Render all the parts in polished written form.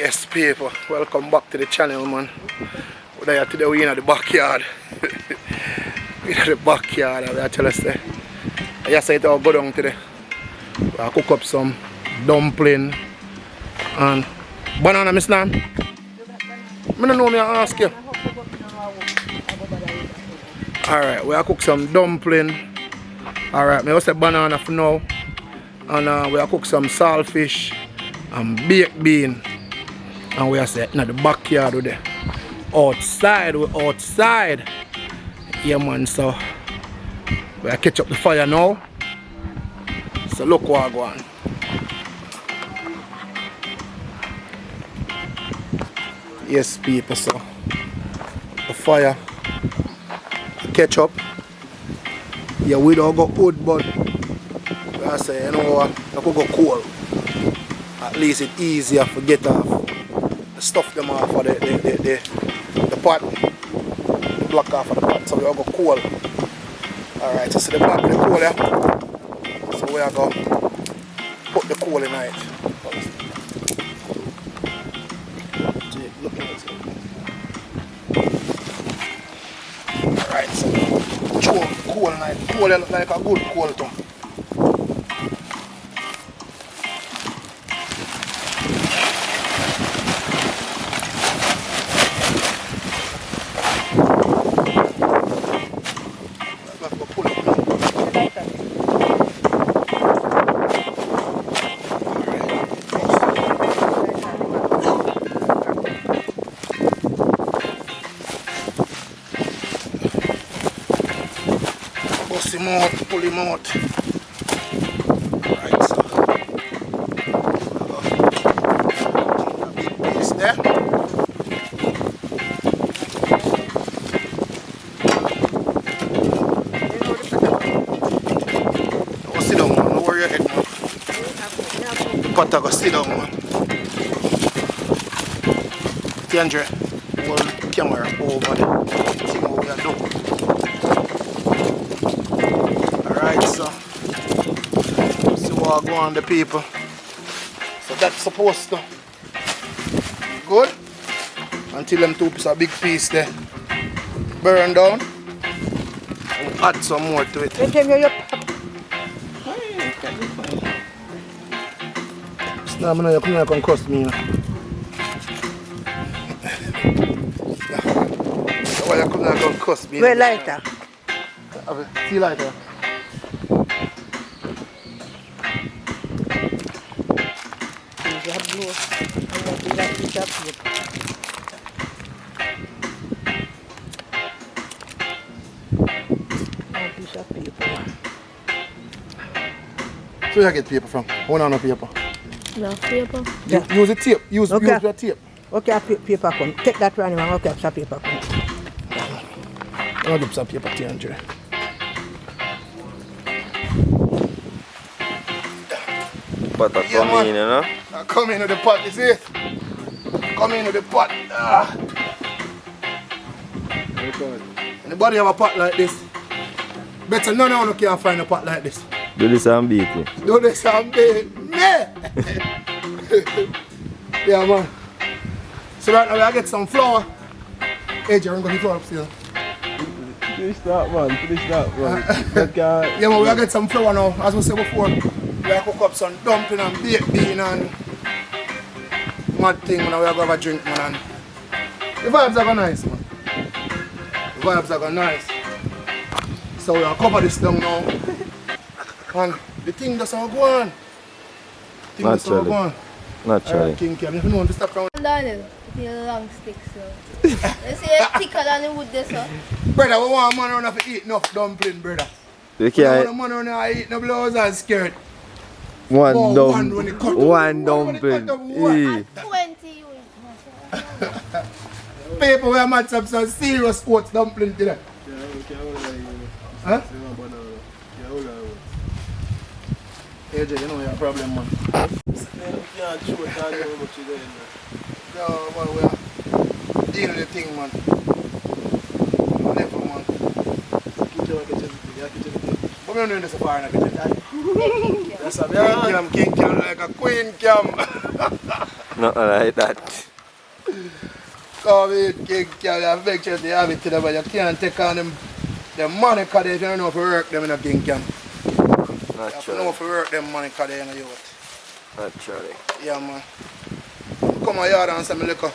Yes, people, welcome back to the channel, man. We're today we're in the backyard. We're in the backyard, and I tell us that. I just said I'll go down today. I'll cook up some dumpling and banana, Miss Nam. I don't know, I ask you. Alright, we'll cook some dumpling. Alright, I say banana for now. And we'll cook some saltfish and baked bean. And we are set in the backyard with the outside. We're outside. Yeah, man, so we'll catch up the fire now. So look what I go on. Yes, people, so the fire, catch up. Yeah, we don't go good, but I say, you know what, I could go cool. At least it's easier to get off. Stuff them off of the pot, the block off of the pot, so we all go cool. Alright, so see the block, the coal here. So we are going to put the coal in it. Alright, so throw coal in it. Coal look like a good coal too. Pull him out. Right, so a big piece there. Go sit down, man. Don't worry your head, man. The pot go sit down, man. Tiandre, hold the camera over the thing what we are doing. Alright, so see what I go on the people. So that's supposed to be good until them two pieces, a big piece there, burn down and add some more to it. Now I know you can't cost me. Why you couldn't cost me? Where lighter? See lighter. So you get paper from? One on paper. No paper. Yeah. Use the tape. Use your tape. Okay, paper come. Take that one and okay, some paper come. I'll give some paper to you, Andrew. But I come in, you know? I come into the pot, you see? Come into the pot. Anybody have a pot like this? Better none of you can find a pot like this. Do this and beat it. Do this and beat it. Yeah, man. So right now I get some flour. Hey, Jerry, I'm going to flour upstairs. Finish that, man. Finish that, man. Yeah, man, we get some flour now. As we said before, we cook up some dumpling and baked bean and mad thing when we go have a drink, man. And the vibes are going nice, man. The vibes are going nice. So we'll cover this down now. And the thing does all go on. The thing does all go on. Naturally. King Cam, if you want to stop around. Daniel, it's a long stick, so. You see it's thicker than the wood there, so. Brother, we want a man around to eat enough dumpling, brother. You We can't. don't want a man around to eat no blouse and skirt. One when it cut dumpling. down. When it cut down, 20 you. People, we have matched up some serious oats dumpling today. Huh? AJ, you know you have a problem, man. No, man, we are dealing with the thing, man. Whatever, man. But we're doing this far in the kitchen. That's a king cam like a queen cam. Nothing like that. Come in, king, can you make sure you have it to them, but you can't take on them money because they don't know if you work them in a king camp. You have to know if you work them money because they ain't a youth. Naturally. Yeah, man. Come on yard and say me little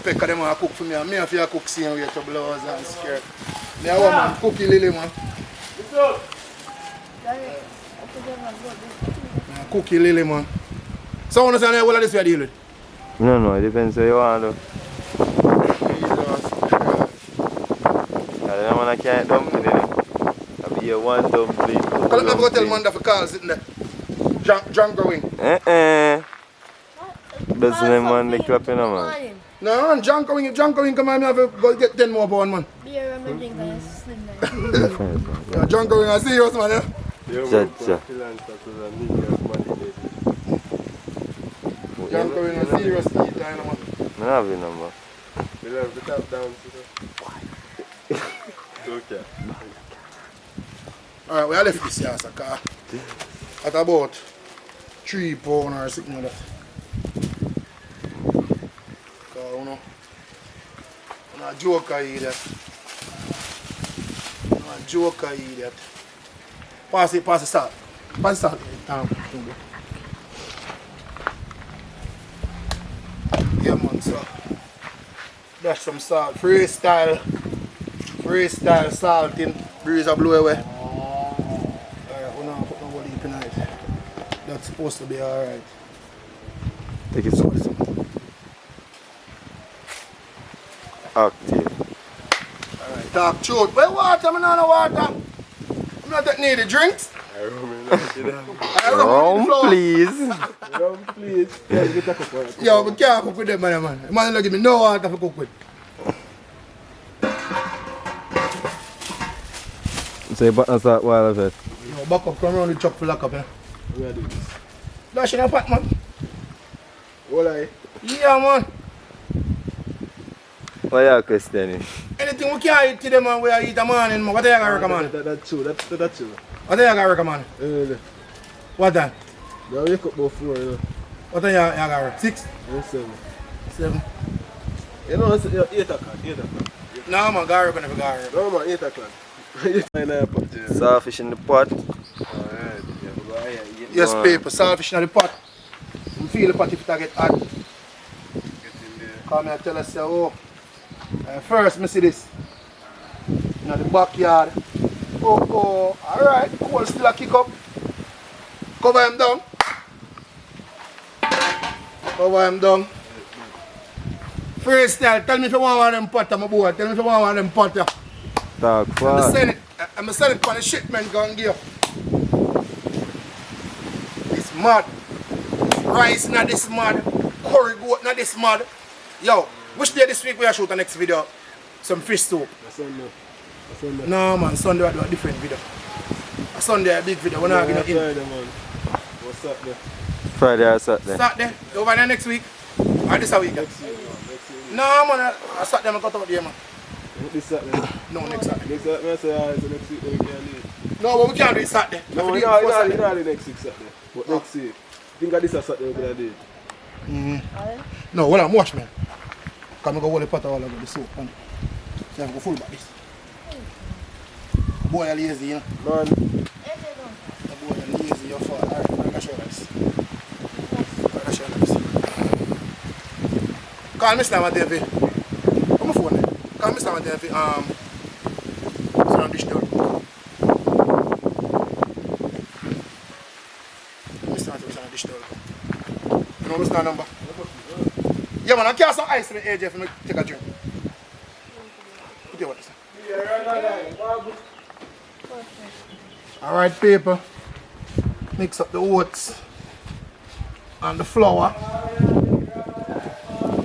peck of them and cook for me. And me have to cook same way to blouse and skirt. Me a woman cookie lily, man. Cookie lily, man. So you understand what this we deal with? No, it depends where you want to. I don't want to can't dumpling in it. I'll be a one dumpling. I'll never go tell man that for call sitting there. Drunk going. Doesn't them man the clap in man? No, man, drunk going. If drunk going come on, me have to go get 10 more pound, man. Beer and me drink and slim down. Yeah, drunk going are serious, man. Yeah? Drunk going are serious eat time, man. I have your number. We love the top down. Okay. Alright, we are left this year, car. At about 3 pounds or something like that. Because, you know, I'm not a joker idiot. I'm not a joker idiot. Pass the salt. Pass the salt. Yeah, man, so. Dash some salt. Freestyle salting. Breeze a blow away. Alright, we're not putting no deep in it. That's supposed to be alright. Take it slow. Active. Alright, talk truth. Where water? I'm not no water. I'm not that needy drinks. Rum, please. Rum, please. Yeah, you get a cup of Yo, we can't cook with them, man. The man don't give me no water to cook with. So you button start while of it. Yo, back up, come around the truck for lock up, yeah. Where do this? Dash in a pot, man. What I? Yeah, man. What are you questioning? Anything we can't eat today, man, we are eat a morning, man. What do you gonna recommend? That's true. That's true. What do you gonna recommend? What time? Now wake up about 4, you know. What time you gonna recommend? 6? And 7. 7? You know, it's 8 o'clock. 8 o'clock. No, man, gotta recommend if you gotta recommend. No, man, 8 o'clock. Sawfish in the pot. Alright. Yes, paper, saltfish in the pot. You feel the pot if it get hot. Get in there. Come and tell us, say, oh, first, I see this. In the backyard. Oh, alright, cool, still a kick up. Cover him down. Cover him down. Freestyle, tell me if you want one of them pot, my boy. Tell me if you want one of them pot. Yeah. Talk fast. I'm sending it for the shipment going give. It's mad. Rice not this mad. Curry goat not this mad. Yo, which day this week we are shoot the next video? Some fish soup. Sunday. No man, Sunday I do a different video. A Sunday a big video. We're not going to Friday, man. What's up there? Friday or Saturday? Saturday, over there next week. Or this a week? Next week. No man, I Saturday I cut out there man. This Saturday. No, next Saturday. Next Saturday, I say, alright, so next week we can't do it. No, but we can't do it Saturday. No, We no, have to do it before Saturday. the next week Saturday. But next week. Think of this as Saturday we're going to do it. No, well I'm wash man. Come go hold the pot all over the soap and then go full back this. Boy are lazy, you know. Man, The boy are lazy, you're far. Alright, I'm gonna show you this. Call Mr. Matthew. Come on phone there. Call Mr. Matthew. It's on dish door. Mr. Matthew is on dish door. You know Mr. number? Yeah man, I can't some ice in the AJ for me to take a drink. Put your water. Alright people. Mix up the oats and the flour.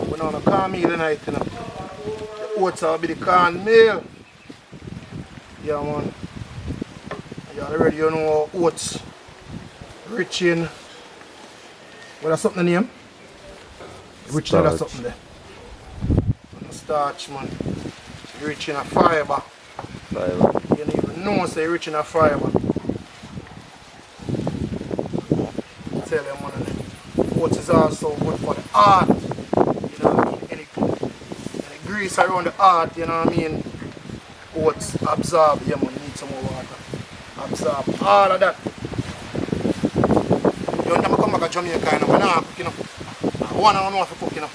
We're not on a cornmeal tonight, you know. The oats will be the cornmeal. Yeah man. You already know oats. Rich in. What is something name? Rich in something there. And starch man. Rich in a fiber. Fiber. You don't even know say rich in a fiber. Tell them one of them. oats is also good for the heart. You know what I mean? Any grease around the heart, you know what I mean? Oats absorb, yeah man, you need some more water. Absorb all of that. You want to come back to Jamaica, you know, when I cook, you know. I want to know if you cook, you know.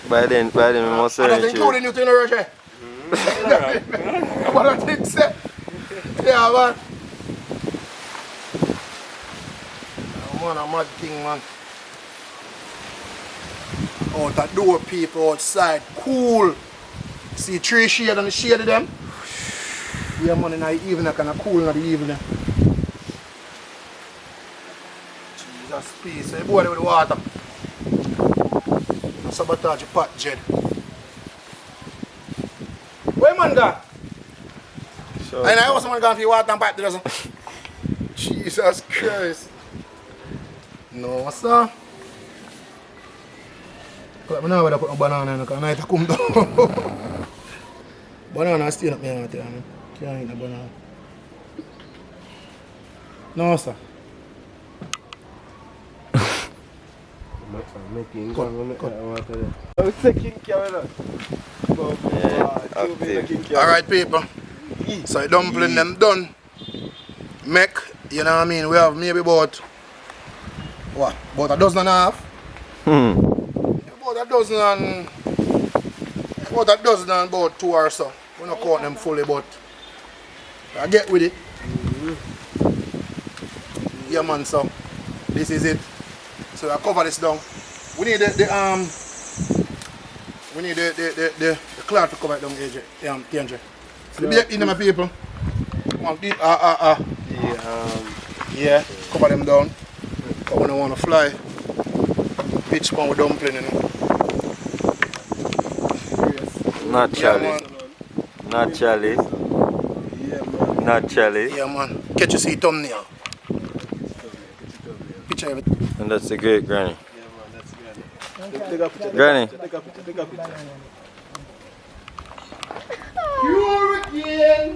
By then we must And that's say including you to the Roger. What I think, say. Yeah, man. Man, a mad thing, man. Out the door, people outside, cool. See 3 shade and the shade of them. Yeah, man, in the evening, kind of cool in the evening. Jesus, peace. So you boil it with water. And sabotage your pot, Jed. Where man go? Sure. I know someone gone for your water and pipe, doesn't. Jesus Christ. No, sir. Let me know whether I put a banana in because I need to come down. Banana is staying up there, man. Can't eat the banana. No, sir. Alright, people. So the dumpling them done. Make, you know what I mean? We have maybe about what? About a dozen and a half? About a dozen and about 2 or so. We don't count them fully, but I get with it. Yeah man, so this is it. So I cover this down. We need the cloth to cover it down, AJ. TNJ. So the bake in my people. Yeah, cover them down. Because we don't want to fly. Pitch pan with dumpling, you know. Not chalice. Not chalice. Not chalice. Yeah man. Catch you see thumbnail. Picture everything. And that's the great granny. Take a picture. Granny. Take a picture. Hurricane!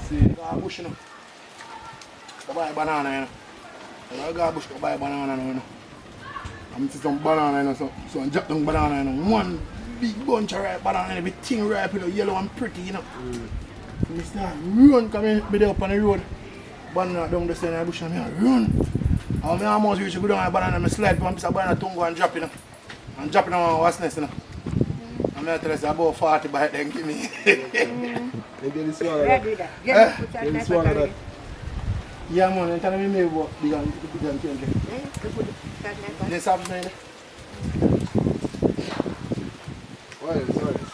See, go bush, you know. Go buy banana, you know. Go bush, go buy banana, you know. I'm see some banana, you know, so I drop down banana, you know. One big bunch of ripe banana, everything ripe, you know, yellow and pretty, you know. So I start run, come in, be there up on the road. Banana down the side of the bush, and I run. And I almost reach to go down the banana, I slide one piece of banana, tongue and drop, you know. And drop it on what's next, you know. I'm going to tell you about 40 by then, give me. Yeah, man, I'm telling me what big and change. This happening.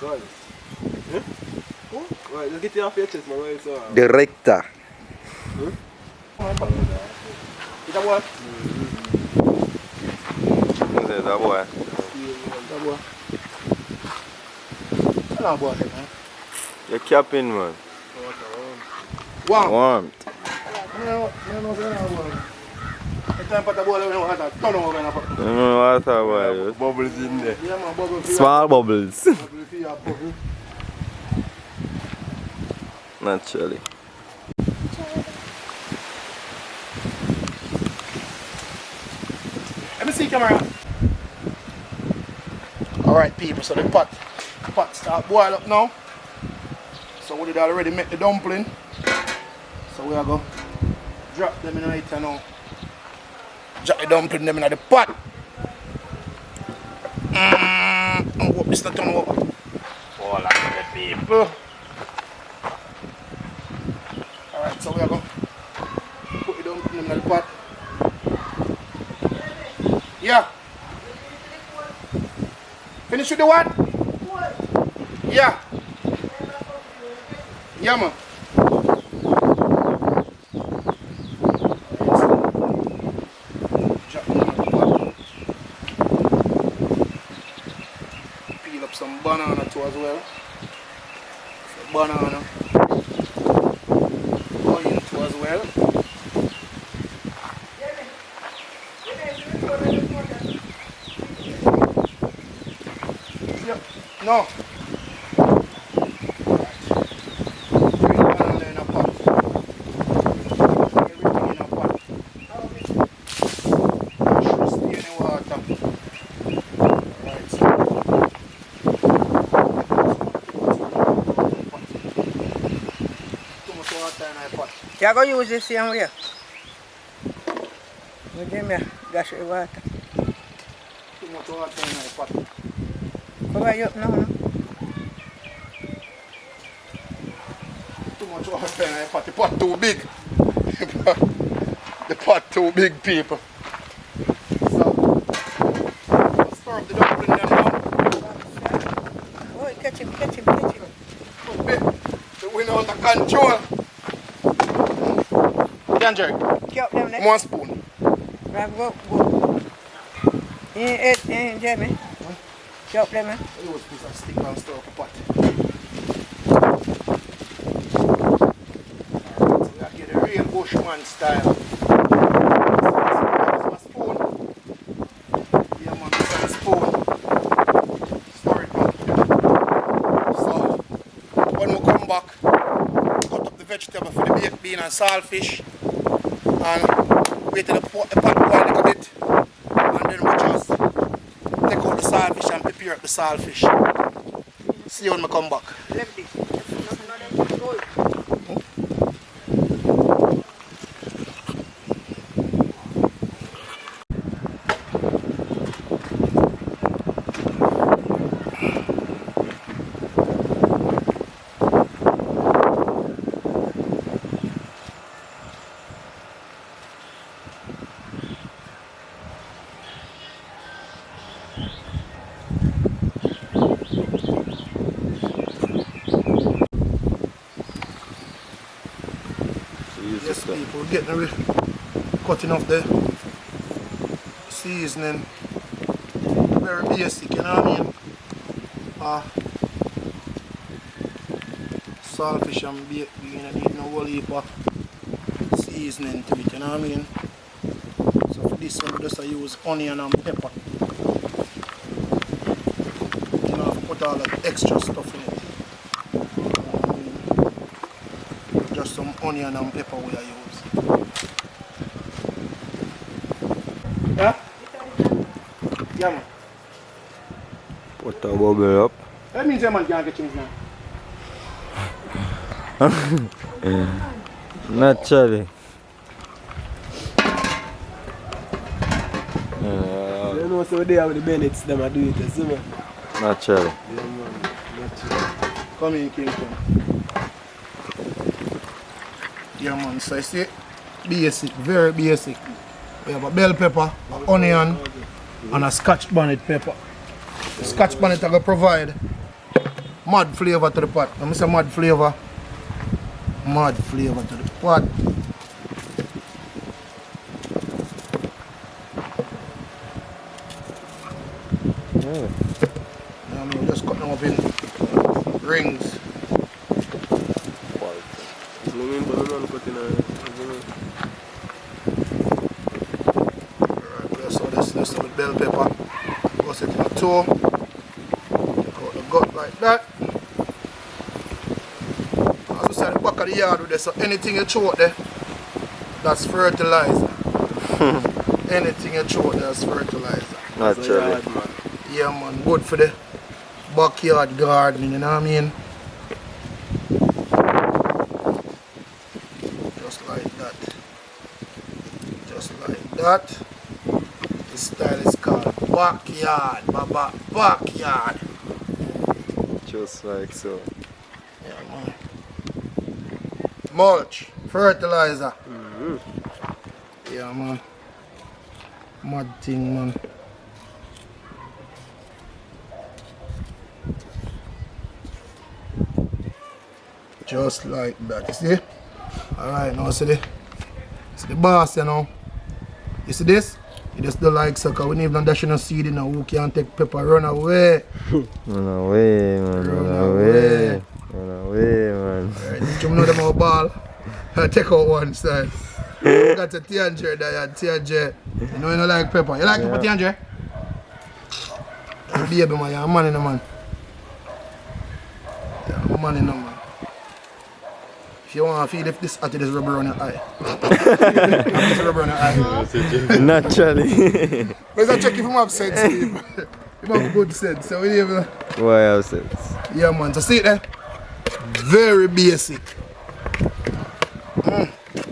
Sorry. Right, let's get you off your chest, man. Why is it? Director. Is that what? That boy. That boy. Hello, boy, man. You're capping, man. Warm. Warmth. No, it's time for the boy, we have to turn over and put. What about it? Bubbles in there. Yeah, man, bubble. Small bubbles. Bubble for your bubble. Naturally. Let me see camera. Alright people, so the pot start boil up now. So we did already make the dumpling. So we are going to drop them in it now. Drop the dumpling them in the pot. And what this not turn over. All of the people. Alright, so we are going to put the dumpling in the pot. Yeah. Finish with the what? Yeah. Yeah, man. Peel up some banana too as well. Some banana. Onion too as well. Yep. No. You're going to use this same way. You give me a dash of water. Too much water in the pot. Cover you up now. No? Too much water in the pot. The pot too big. The pot too big, people. So, stir up the dumpling then now. Oh, catch him. Too big. The wind out of control. Danger. Chop them there. 1 spoon. Right, go. Jamie. Chop them there. Use piece of stick and stir up the pot. So we are getting the real bushman style. This is a spoon. Yeah man, this is a spoon. Stir it up. So when we come back, cut up the vegetable for the baked bean and saltfish. And wait till the pot boil a little bit. And then we just take out the saltfish and prepare up the saltfish. See you when I come back. Left it. Yes, people, getting rid, cutting off the seasoning. Very basic, you know what I mean? Saltfish and baked bean, you don't need no whole heap of seasoning to it, you know what I mean? So for this one, we just use onion and pepper. You don't have to put all that extra stuff in it. Just some onion and pepper we are use. Yeah? Yeah man. Put a bubble up. That means your man can't get things now. Naturally. You know, so they have the Bennetts, them are doing it, see man? Naturally. Yeah man, naturally. Come in, King Kong. Yeah man, so you see, basic, very basic. We have a bell pepper, an onion, and a Scotch bonnet pepper. The Scotch bonnet are going to provide mad flavour to the pot. Let me say mad flavour. Mad flavour to the pot. I mean, just cut them up in rings. Alright, so this with bell pepper. Go set in the toe. Take out the gut like that. As we said, the back of the yard with this, so anything you throw out there, that's fertilizer. Anything you throw out there, that's fertilizer. Naturally. Yeah man, good for the backyard gardening, you know what I mean? Just like that. Just like that. This style is called backyard, baba, backyard. Just like so. Yeah man. Mulch, fertilizer. Yeah man. Mad thing man. Just like that, you see? Alright, now see the boss, you know. You see this? You just don't like sucker. We need no dash no seed in who can't take pepper, run away. Run away, man. Run away. Run away, man. Alright, you know them all ball. I take out one side. You got a Tianjere there, Tianjere. You know you don't like pepper. You like pepper, Tianjere? Baby man, you're a man in the man. You're a man in the man. If you want to feel if this at this rubber on your eye. This rubber on your eye. Naturally. But I check if you have sense, Steve. You have good sense. So we have Why have sense? yeah man, so see it there? Very basic.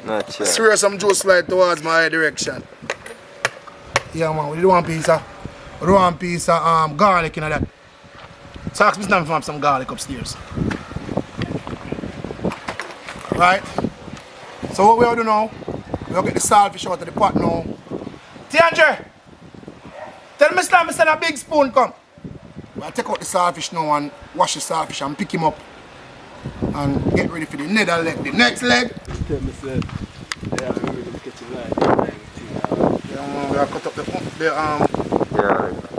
Natural. Swear some juice slide towards my direction. Yeah man, we do one piece of garlic in that. So ask me if I have some garlic upstairs. Right? So what we'll do now, we'll get the saltfish out of the pot now. Tiandre! Tell me Slam, send a big spoon come. We'll take out the saltfish now and wash the saltfish and pick him up. And get ready for the nether leg. The next leg. Tell me, sir. Yeah, I'm ready to catch a line. Yeah, man, we'll cut up the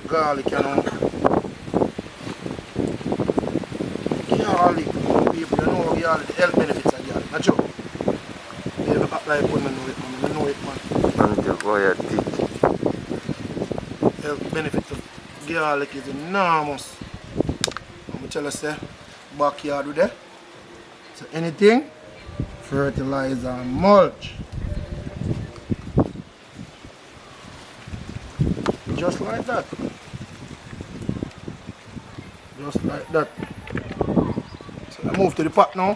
garlic, you know. Garlic, people, you know garlic, the health benefits of garlic. Not true. They don't act like women know it, man. We know it, man. Until boy are thick. Health benefits of garlic is enormous. I'm tell us the backyard with there. So anything, fertilizer and mulch. Just like that. Just like that. So I move to the pot now.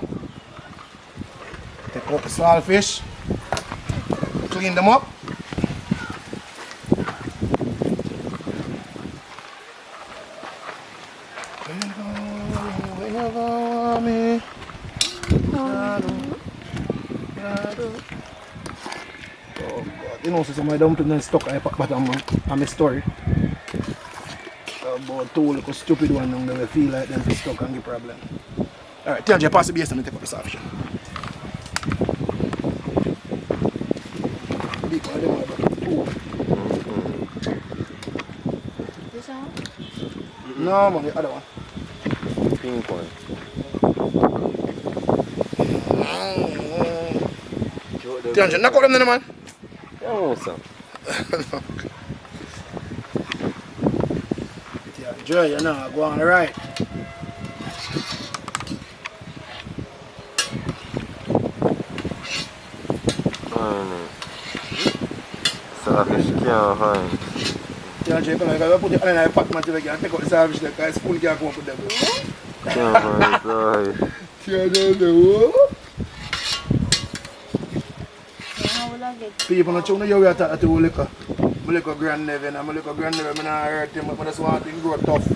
Take out the saltfish. Clean them up. You know, so some of my dumplings stuck I put bottom on my story. About two little stupid one down there, I feel like them stuck and give problem. Alright, Tiandre, pass the base and take up the saltfish. Big one, them are about two. This one? No, man, the other one. Pink one. Tiandre, knock out them then, man. Oh, son. Tiandre, you know, go on right. Saltfish can't find. Tiandre, come on, I put the other in the pot, man, till I can take out the saltfish, like, I spoon can't come up with them. Can't find, sorry. Tiandre, the what? How will I get? People not know you we are talking to liquor. My little grandnephew and my little grandnephew, I don't hurt him, but I just want him to grow tough.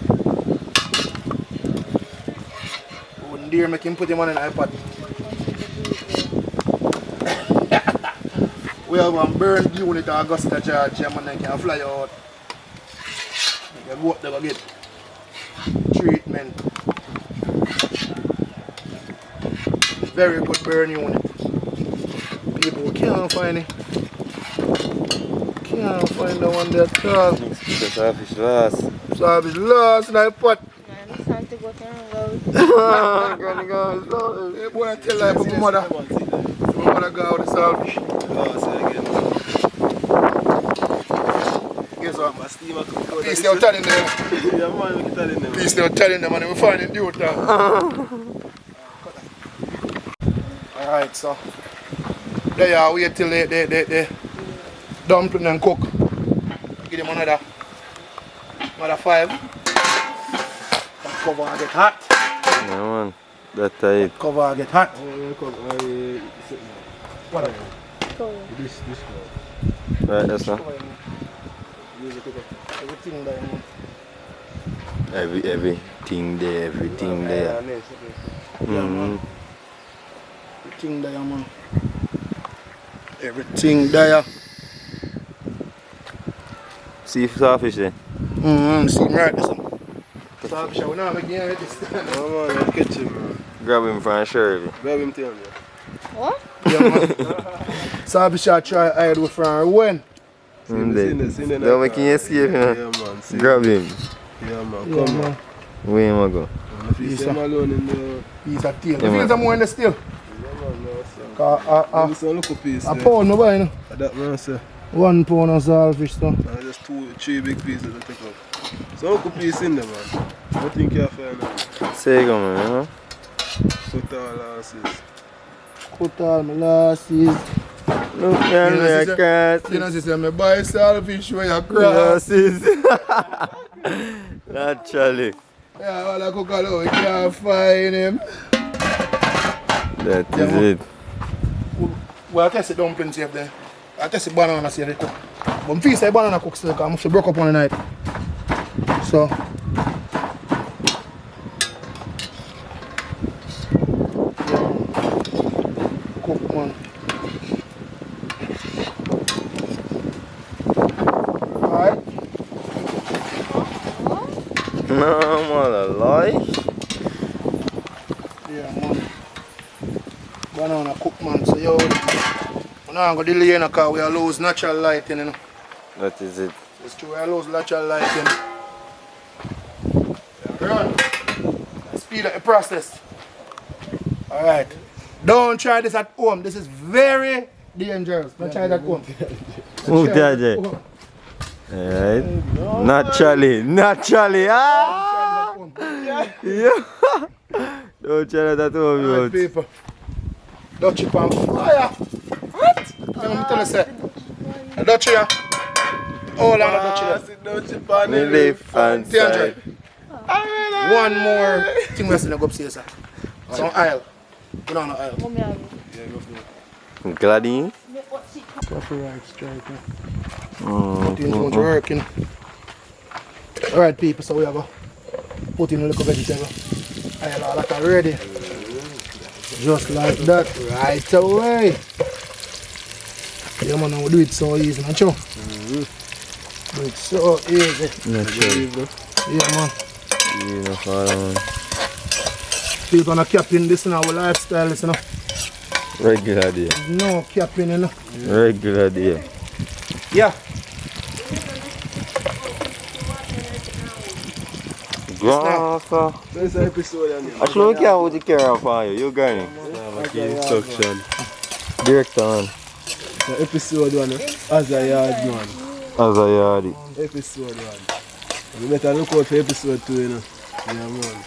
Wouldn't dare make him put him on an iPad. We have one burn unit in Augusta, Georgia, man, they can fly out. You go up there, go get treatment. Very good burn unit. People can't find it. Can't find the one that calls. The saltfish lost. Saltfish lost in the pot. Man, it's time to go to Rangoon. Gonna go slow. Hey boy, I tell like my mother. My mother go out the saltfish. Guess what? Please stay telling them. Yeah, man, we can tell them. Please stay telling them and we find it due now. Alright, so there you are, wait till the dumpling and cook. Give them another 5. That cover and get hot. Yeah, man. That tight. Cover and get hot. What are This one. Right, that's not. everything there, man. Everything there. Mm-hmm. Everything there, man. Everything there. See if saltfish there. See him right, listen. Saltfish, we not making it this time. No, man, I'll catch him, man. Grab him from Shirley. Grab him, tell me. What? Yeah, man. Saltfish, I try hide with from when? Seen the Don't make him escape, Yeah, you know. man. See Grab him. Yeah, man. Yeah, Come man. on. Where am I go? If you see him alone in the... Piece of tail. Yeah, You feel man. some more in the steel? Yeah, man, no, sir. Cause This one look a piece a there. pound, no buy, you know. That man, sir. 1 pound of saltfish, so. Just 3 big pieces to take up. So look a piece in there, man. I think you have find out. Say go, man, you know. Put all asses. Cut all my lasses. Look at me, I can't You know, sister, I buy saltfish when you cross. Glasses. Naturally. Yeah, all I cook alone, we can't find him. That is Yeah, it. Well, I test the dumplings safe then. I test the banana safe too. But I'm feeling the banana cook still because I broke up on the night. So. Cook man. Alright. No, man, lie. Yeah, man. Banana cook, man. So, yo, we're not going to delay in because we lose natural lighting, you know. That is it. It's true, we lose natural lighting. Run. Speed up the process. Alright. Don't try this at home. This is very dangerous. Don't try it at home. Who did it? Alright. Naturally. Ah! Yeah. Don't try that at home, you Alright, people. Dutch chip on fire. What? I'm tell you, say. A Dutch here. Hold on, a Dutch here. Dutch chip on The left hand side. One more thing we're going to go upstairs, sir. Some aisle. You know, no aisle. Mommy, have it. Gladys. Coffee right straight. Mm. Things won't work, you know. Alright, people, so we are going to put in a little vegetable. Aisle all that already. Just like that, right away. Yeah, man, we do it so easy, man. Do it so easy. Naturally. Yeah, man. You know, follow on. People gonna cap in this in our lifestyle, you know. Regular day. No capping, you know. Regular day. Yeah. Grandpa. There's an episode on here. Actually, we can't put the camera for you. You got it. Instruction. Direct on. The episode one, as a yard man. As a yard. Episode one. We better look out for episode 2, you know. Yeah, man.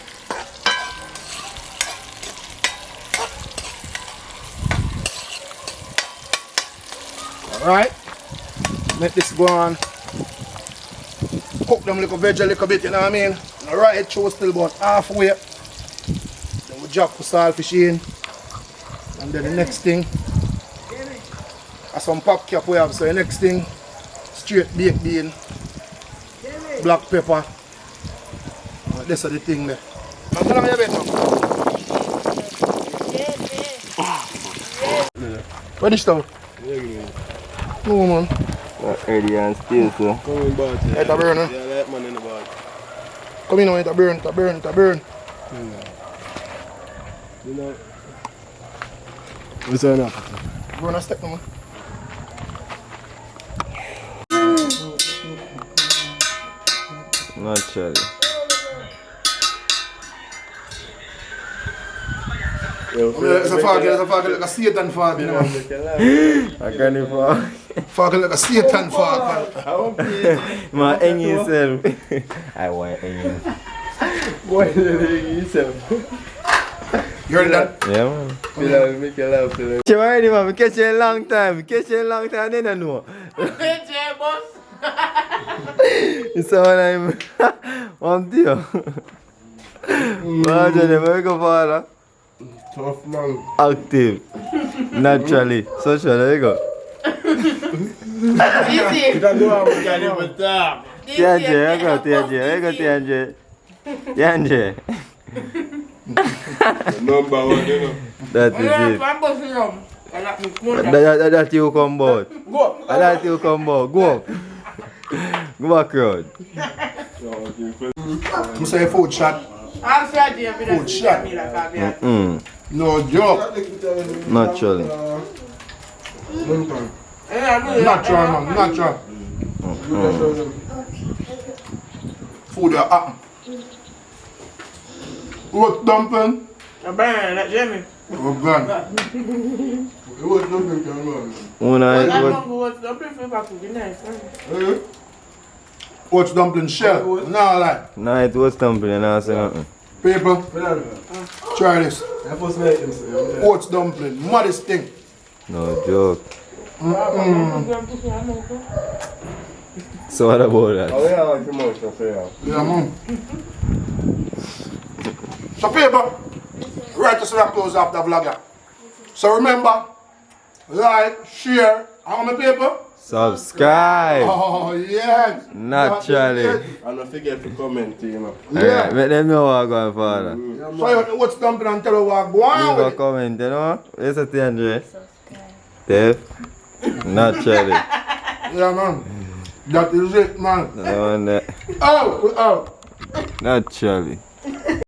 Alright. Make this go on. Cook them little veg a little bit, you know what I mean? Alright, it shows still about halfway. Then we drop the saltfish in. And then the next thing. Some pop cap we have, so the next thing, straight baked bean, black pepper. This is the thing there. I'm gonna have it now. What is that? No, man. Ready and still, so. Come in, bad. It's a burn, huh? Yeah, that man in the bad. Come in, it's a burn, it's a burn, it's a burn. You know. What's on up? Burn a step, no, man. Naturally. It's a fog like a Satan fog, you know. I can't even. Fog like a Satan fog. My hang yourself. I want hang yourself. Why did you yourself? You heard that? Yeah, man. I'll make you laugh today. You already, man. We catch you a long time. Then I know. It's all I'm. One deal. Imagine where you go, father. Tough man. Active. Naturally. Social, there you go. You don't know how we can even talk. TNJ, I got TNJ. TNJ. Number one, you know. That is it. That you come out. Go. That you come out. Go up. Go back road. You say food shot. Food shot. No joke. Naturally. Natural, man. Natural. Food are happen. Oat dumpling. A burn, like Jimmy. We're gone. Oat dumpling can run. Oat dumpling shell. No lie. No, it was dumpling and I said nothing. People, try this. I first make him say. Oat dumpling. Maddest thing. No joke. So what about that? Oh, yeah, I like the motion for you. Yeah, man. So people, right to close off the vlog. So remember, like, share. How many people? Subscribe. Oh, yes. Naturally. And don't forget to comment, you know. Yeah. Make them know what I'm going for. So you watch something and tell you what go on Leave a with it. comment, you know? What's the thing, Andre? Dave? Naturally. Yeah, man. That is it, man. No one there. Oh, oh. Naturally.